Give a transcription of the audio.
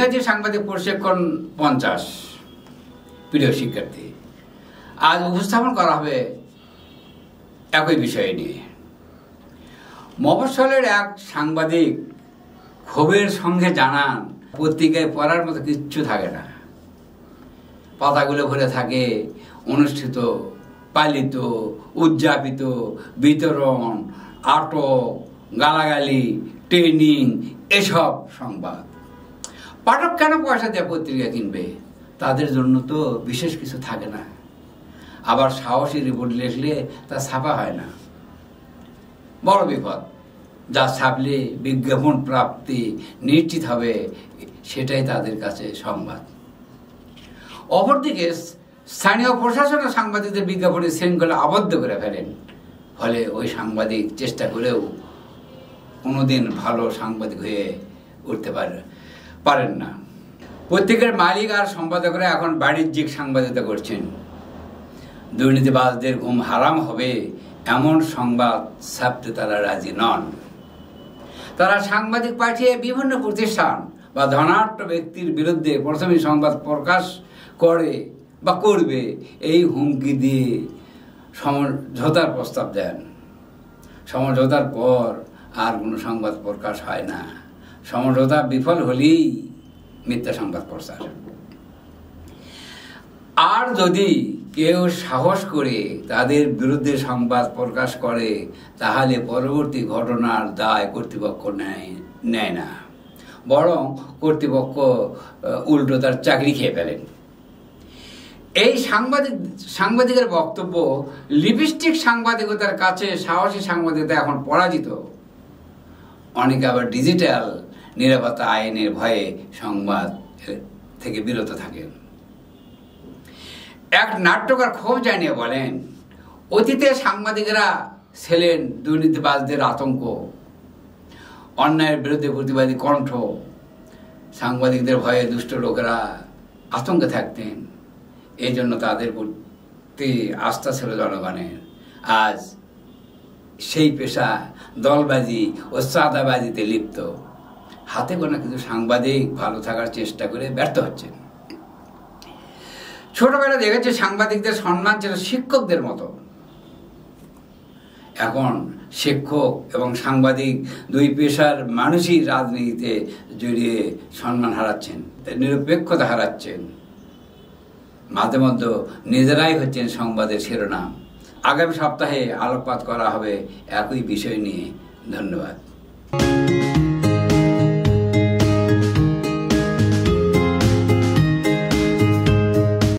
হচ্ছে সাংবাদিক প্রশিক্ষণ 50 প্রিয় শিক্ষার্থী। আজ উপস্থাপন করা হবে একই বিষয় নিয়ে। মফস্বলের এক সাংবাদিক ক্ষোভের সঙ্গে জানান, পত্রিকায় পড়ার মতো কিচ্ছু থাকে না। পাতাগুলো ভরে থাকে অনুষ্ঠিত, পালিত, উদযাপিত, বিতরণ, আটক, গালাগালি, ট্রেনিং, এসব সংবাদ। পাঠক কেন পয়সা দিয়ে পত্রিকা কিনবে? তাদের জন্য তো বিশেষ কিছু থাকে না। আবার সাহসী রিপোর্ট লিখলে তা ছাপা হয় না, বড় বিপদ। যা ছাপলে বিজ্ঞাপন প্রাপ্তি নিশ্চিত হবে, সেটাই তাদের কাছে সংবাদ। অপরদিকে স্থানীয় প্রশাসন ও সাংবাদিকদের বিজ্ঞাপনের শৃঙ্খলা আবদ্ধ করে ফেলেন। ফলে ওই সাংবাদিক চেষ্টা করেও কোনোদিন ভালো সাংবাদিক হয়ে উঠতে পারেন না। পত্রিকার মালিক আর সম্পাদকরা এখন বাণিজ্যিক সাংবাদিকতা করছেন। দুর্নীতিবাজদের ঘুম হারাম হবে এমন সংবাদ ছাপতে তারা রাজি নন। তারা সাংবাদিক পাঠিয়ে বিভিন্ন প্রতিষ্ঠান বা ধনাঢ্য ব্যক্তির বিরুদ্ধে প্রথমে সংবাদ প্রকাশ করে বা করবে এই হুমকি দিয়ে সমঝোতার প্রস্তাব দেন। সমঝোতার পর আর কোনো সংবাদ প্রকাশ হয় না। সমঝোতা বিফল হলেই মিথ্যা সংবাদ প্রচার। আর যদি কেউ সাহস করে তাদের বিরুদ্ধে সংবাদ প্রকাশ করে, তাহলে পরবর্তী ঘটনার দায় কর্তৃপক্ষ নেয় না, বরং কর্তৃপক্ষ উল্টো তার চাকরি খেয়ে ফেলেন। এই সাংবাদিকের বক্তব্য, লিপস্টিক সাংবাদিকতার কাছে সাহসী সাংবাদিকতা এখন পরাজিত। অনেকে আবার ডিজিটাল নিরাপত্তা আইনের ভয়ে সংবাদ থেকে বিরত থাকেন। এক নাট্যকার ক্ষোভ জানিয়ে বলেন, অতীতে সাংবাদিকরা ছিলেন দুর্নীতিবাজদের আতঙ্ক, অন্যায়ের বিরুদ্ধে প্রতিবাদী কণ্ঠ। সাংবাদিকদের ভয়ে দুষ্ট লোকেরা আতঙ্কে থাকতেন, এই জন্য তাদের প্রতি আস্থা ছিল জনগণের। আজ সেই পেশা দলবাজি ও চাঁদাবাজিতে লিপ্ত। হাতে গোনা কিছু সাংবাদিক ভালো থাকার চেষ্টা করে ব্যর্থ হচ্ছেন। ছোটবেলা দেখেছে সাংবাদিকদের সম্মান ছিল শিক্ষকদের মতো। এখন শিক্ষক এবং সাংবাদিক দুই পেশার মানুষই রাজনীতিতে জড়িয়ে সম্মান হারাচ্ছেন, নিরপেক্ষতা হারাচ্ছেন। মাঝে মধ্যে নিজেরাই হচ্ছেন সংবাদের শিরোনাম। আগামী সপ্তাহে আলোকপাত করা হবে একই বিষয় নিয়ে। ধন্যবাদ।